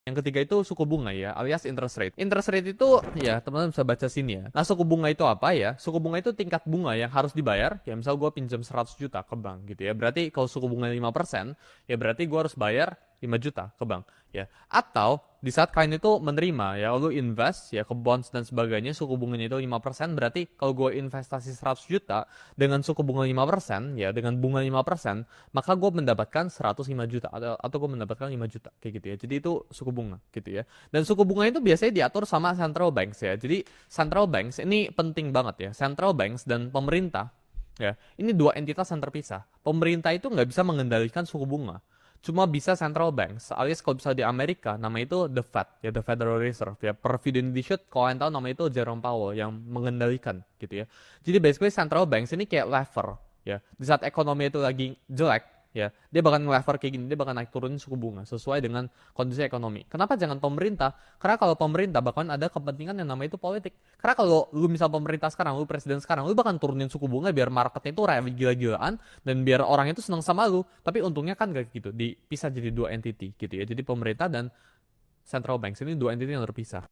Yang ketiga itu suku bunga ya, alias interest rate. Interest rate itu ya teman-teman bisa baca sini ya. Nah suku bunga itu apa ya? Suku bunga itu tingkat bunga yang harus dibayar. Ya misal gue pinjam 100 juta ke bank gitu ya. Berarti kalau suku bunga 5%, ya berarti gue harus bayar 5 juta ke bank ya. Atau di saat kalian itu menerima ya, lu invest ya ke bonds dan sebagainya, suku bunganya itu 5%, berarti kalau gue investasi 100 juta dengan suku bunga 5% ya, dengan bunga 5%, maka gue mendapatkan 105 juta atau gue mendapatkan 5 juta kayak gitu ya. Jadi itu suku bunga gitu ya. Dan suku bunga itu biasanya diatur sama central banks ya. Jadi central banks ini penting banget ya. Central banks dan pemerintah ya, ini dua entitas yang terpisah. Pemerintah itu nggak bisa mengendalikan suku bunga. Cuma bisa central banks, alias kalau bisa di Amerika, nama itu the Fed, ya the Federal Reserve, ya per video Indonesia, kalau kalian tahu nama itu Jerome Powell yang mengendalikan, gitu ya. Jadi basically central banks ini kayak lever, ya. Di saat ekonomi itu lagi jelek, ya, dia bakal nge-lever kayak gini, dia bakal naik turunin suku bunga sesuai dengan kondisi ekonomi. Kenapa jangan pemerintah? Karena kalau pemerintah bakalan ada kepentingan yang namanya itu politik. Karena kalau lu misal pemerintah sekarang, lu presiden sekarang, lu bakal turunin suku bunga biar marketnya itu rame gila-gilaan dan biar orang itu seneng sama lu. Tapi untungnya kan gak gitu, dipisah jadi dua entity gitu ya. Jadi pemerintah dan central banks ini dua entity yang terpisah.